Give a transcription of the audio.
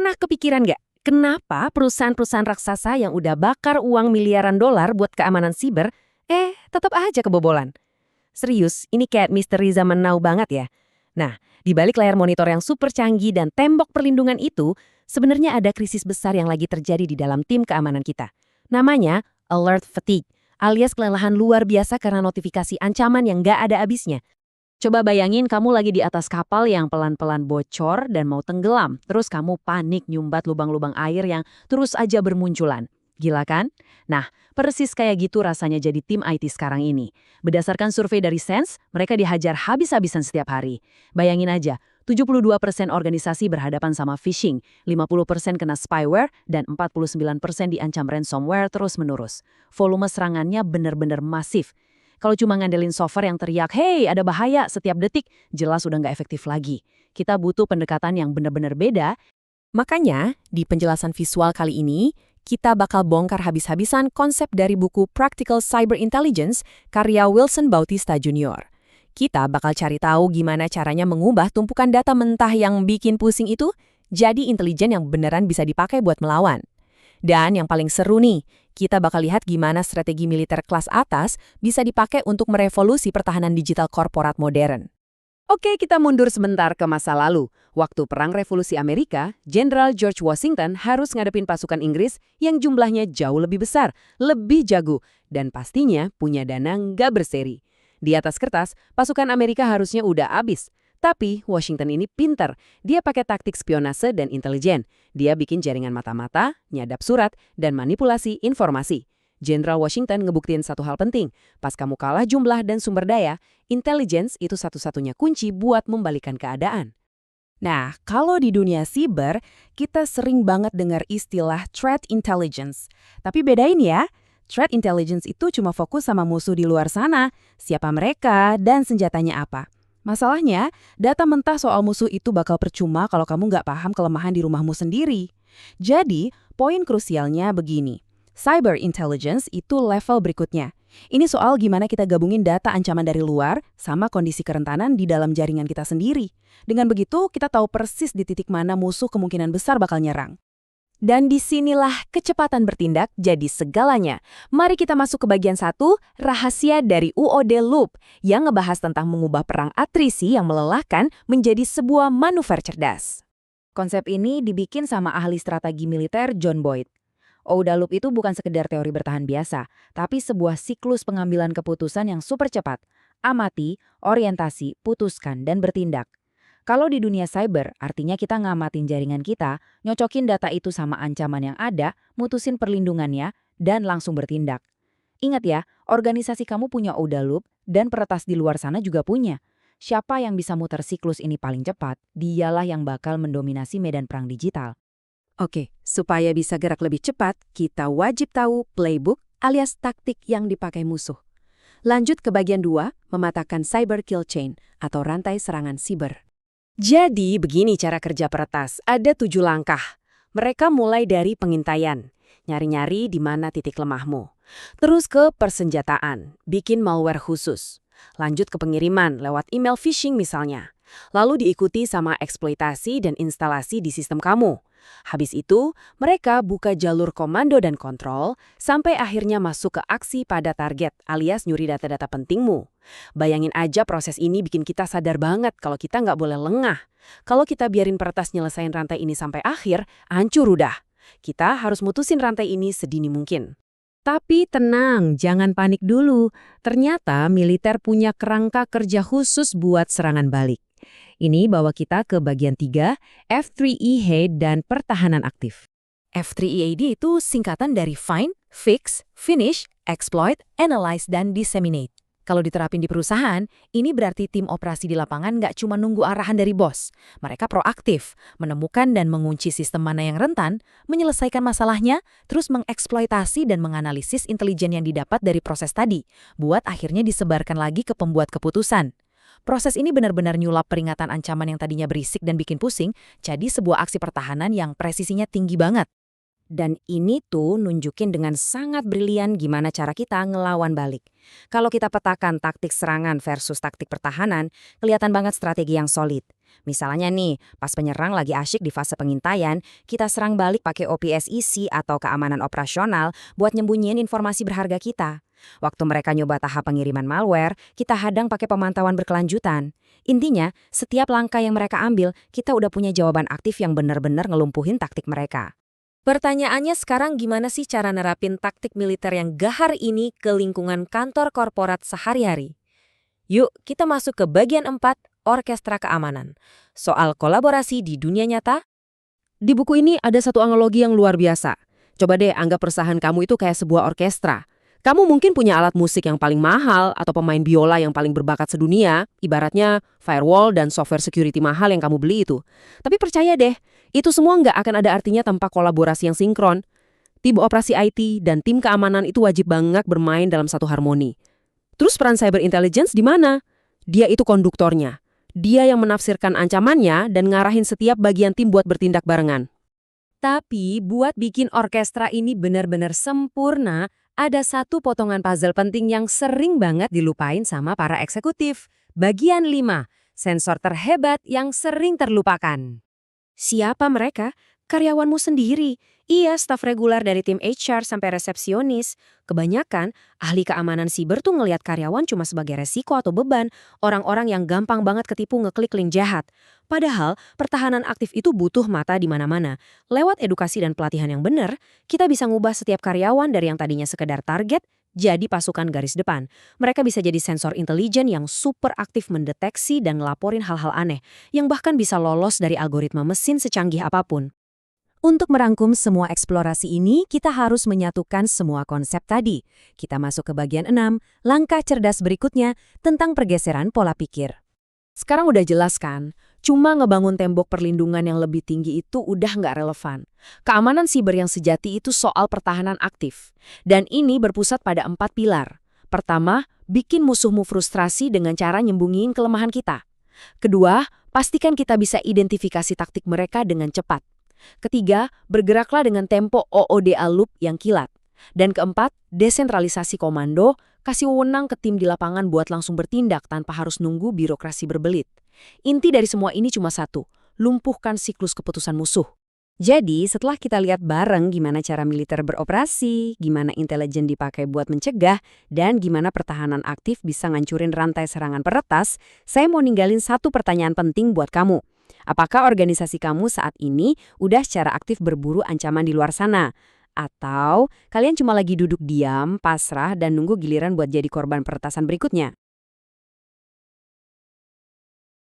Pernah kepikiran nggak, kenapa perusahaan-perusahaan raksasa yang udah bakar uang miliaran dolar buat keamanan siber, tetap aja kebobolan? Serius, ini kayak misteri zaman now banget ya. Nah, di balik layar monitor yang super canggih dan tembok perlindungan itu, sebenarnya ada krisis besar yang lagi terjadi di dalam tim keamanan kita. Namanya alert fatigue, alias kelelahan luar biasa karena notifikasi ancaman yang nggak ada habisnya. Coba bayangin kamu lagi di atas kapal yang pelan-pelan bocor dan mau tenggelam, terus kamu panik nyumbat lubang-lubang air yang terus aja bermunculan. Gila kan? Nah, persis kayak gitu rasanya jadi tim IT sekarang ini. Berdasarkan survei dari Sense, mereka dihajar habis-habisan setiap hari. Bayangin aja, 72% organisasi berhadapan sama phishing, 50% kena spyware, dan 49% diancam ransomware terus-menerus. Volume serangannya benar-benar masif. Kalau cuma ngandelin software yang teriak, "Hey, ada bahaya," setiap detik, jelas udah nggak efektif lagi. Kita butuh pendekatan yang benar-benar beda. Makanya, di penjelasan visual kali ini, kita bakal bongkar habis-habisan konsep dari buku Practical Cyber Intelligence karya Wilson Bautista Jr. Kita bakal cari tahu gimana caranya mengubah tumpukan data mentah yang bikin pusing itu jadi intelijen yang beneran bisa dipakai buat melawan. Dan yang paling seru nih, kita bakal lihat gimana strategi militer kelas atas bisa dipakai untuk merevolusi pertahanan digital korporat modern. Oke, kita mundur sebentar ke masa lalu. Waktu Perang Revolusi Amerika, Jenderal George Washington harus ngadepin pasukan Inggris yang jumlahnya jauh lebih besar, lebih jago, dan pastinya punya dana nggak berseri. Di atas kertas, pasukan Amerika harusnya udah habis. Tapi Washington ini pinter. Dia pakai taktik spionase dan intelijen. Dia bikin jaringan mata-mata, nyadap surat, dan manipulasi informasi. Jenderal Washington ngebuktiin satu hal penting. Pas kamu kalah jumlah dan sumber daya, intelligence itu satu-satunya kunci buat membalikan keadaan. Nah, kalau di dunia siber, kita sering banget dengar istilah threat intelligence. Tapi bedain ya, threat intelligence itu cuma fokus sama musuh di luar sana, siapa mereka, dan senjatanya apa. Masalahnya, data mentah soal musuh itu bakal percuma kalau kamu nggak paham kelemahan di rumahmu sendiri. Jadi, poin krusialnya begini. Cyber intelligence itu level berikutnya. Ini soal gimana kita gabungin data ancaman dari luar sama kondisi kerentanan di dalam jaringan kita sendiri. Dengan begitu, kita tahu persis di titik mana musuh kemungkinan besar bakal nyerang. Dan disinilah kecepatan bertindak jadi segalanya. Mari kita masuk ke bagian 1, rahasia dari UOD Loop, yang ngebahas tentang mengubah perang atrisi yang melelahkan menjadi sebuah manuver cerdas. Konsep ini dibikin sama ahli strategi militer John Boyd. OOD Loop itu bukan sekedar teori bertahan biasa, tapi sebuah siklus pengambilan keputusan yang super cepat. Amati, orientasi, putuskan, dan bertindak. Kalau di dunia cyber, artinya kita ngamatin jaringan kita, nyocokin data itu sama ancaman yang ada, mutusin perlindungannya, dan langsung bertindak. Ingat ya, organisasi kamu punya OOD Loop, dan peretas di luar sana juga punya. Siapa yang bisa muter siklus ini paling cepat, dialah yang bakal mendominasi medan perang digital. Oke, supaya bisa gerak lebih cepat, kita wajib tahu playbook alias taktik yang dipakai musuh. Lanjut ke bagian 2, mematahkan cyber kill chain atau rantai serangan siber. Jadi, begini cara kerja peretas. Ada 7 langkah. Mereka mulai dari pengintaian, nyari-nyari di mana titik lemahmu. Terus ke persenjataan, bikin malware khusus. Lanjut ke pengiriman lewat email phishing misalnya. Lalu diikuti sama eksploitasi dan instalasi di sistem kamu. Habis itu, mereka buka jalur komando dan kontrol sampai akhirnya masuk ke aksi pada target alias nyuri data-data pentingmu. Bayangin aja proses ini bikin kita sadar banget kalau kita nggak boleh lengah. Kalau kita biarin peretas nyelesain rantai ini sampai akhir, hancur udah. Kita harus mutusin rantai ini sedini mungkin. Tapi tenang, jangan panik dulu. Ternyata militer punya kerangka kerja khusus buat serangan balik. Ini bawa kita ke bagian 3, F3EAD dan pertahanan aktif. F3EAD itu singkatan dari Find, Fix, Finish, Exploit, Analyze, dan Disseminate. Kalau diterapin di perusahaan, ini berarti tim operasi di lapangan nggak cuma nunggu arahan dari bos. Mereka proaktif, menemukan dan mengunci sistem mana yang rentan, menyelesaikan masalahnya, terus mengeksploitasi dan menganalisis intelijen yang didapat dari proses tadi, buat akhirnya disebarkan lagi ke pembuat keputusan. Proses ini benar-benar nyulap peringatan ancaman yang tadinya berisik dan bikin pusing, jadi sebuah aksi pertahanan yang presisinya tinggi banget. Dan ini tuh nunjukin dengan sangat brilian gimana cara kita ngelawan balik. Kalau kita petakan taktik serangan versus taktik pertahanan, kelihatan banget strategi yang solid. Misalnya nih, pas penyerang lagi asyik di fase pengintaian, kita serang balik pakai OPSEC atau keamanan operasional buat nyembunyiin informasi berharga kita. Waktu mereka nyoba tahap pengiriman malware, kita hadang pakai pemantauan berkelanjutan. Intinya, setiap langkah yang mereka ambil, kita udah punya jawaban aktif yang benar-benar ngelumpuhin taktik mereka. Pertanyaannya sekarang gimana sih cara nerapin taktik militer yang gahar ini ke lingkungan kantor korporat sehari-hari? Yuk, kita masuk ke bagian 4, orkestra keamanan. Soal kolaborasi di dunia nyata. Di buku ini ada satu analogi yang luar biasa. Coba deh anggap perusahaan kamu itu kayak sebuah orkestra. Kamu mungkin punya alat musik yang paling mahal atau pemain biola yang paling berbakat sedunia, ibaratnya firewall dan software security mahal yang kamu beli itu. Tapi percaya deh, itu semua nggak akan ada artinya tanpa kolaborasi yang sinkron. Tim operasi IT dan tim keamanan itu wajib banget bermain dalam satu harmoni. Terus peran cyber intelligence di mana? Dia itu konduktornya. Dia yang menafsirkan ancamannya dan ngarahin setiap bagian tim buat bertindak barengan. Tapi buat bikin orkestra ini benar-benar sempurna, ada satu potongan puzzle penting yang sering banget dilupain sama para eksekutif. Bagian 5, sensor terhebat yang sering terlupakan. Siapa mereka? Karyawanmu sendiri. Iya, staf reguler dari tim HR sampai resepsionis. Kebanyakan, ahli keamanan siber tuh ngelihat karyawan cuma sebagai resiko atau beban, orang-orang yang gampang banget ketipu ngeklik link jahat. Padahal, pertahanan aktif itu butuh mata di mana-mana. Lewat edukasi dan pelatihan yang benar, kita bisa ngubah setiap karyawan dari yang tadinya sekedar target, jadi pasukan garis depan. Mereka bisa jadi sensor intelijen yang super aktif mendeteksi dan ngelaporin hal-hal aneh, yang bahkan bisa lolos dari algoritma mesin secanggih apapun. Untuk merangkum semua eksplorasi ini, kita harus menyatukan semua konsep tadi. Kita masuk ke bagian 6, langkah cerdas berikutnya tentang pergeseran pola pikir. Sekarang udah jelas kan, cuma ngebangun tembok perlindungan yang lebih tinggi itu udah nggak relevan. Keamanan siber yang sejati itu soal pertahanan aktif. Dan ini berpusat pada 4 pilar. Pertama, bikin musuhmu frustrasi dengan cara nyembunyiin kelemahan kita. Kedua, pastikan kita bisa identifikasi taktik mereka dengan cepat. Ketiga, bergeraklah dengan tempo OODA loop yang kilat. Dan keempat, desentralisasi komando, kasih wewenang ke tim di lapangan buat langsung bertindak tanpa harus nunggu birokrasi berbelit. Inti dari semua ini cuma satu, lumpuhkan siklus keputusan musuh. Jadi, setelah kita lihat bareng gimana cara militer beroperasi, gimana intelijen dipakai buat mencegah, dan gimana pertahanan aktif bisa ngancurin rantai serangan peretas, saya mau ninggalin satu pertanyaan penting buat kamu. Apakah organisasi kamu saat ini udah secara aktif berburu ancaman di luar sana? Atau kalian cuma lagi duduk diam, pasrah, dan nunggu giliran buat jadi korban peretasan berikutnya?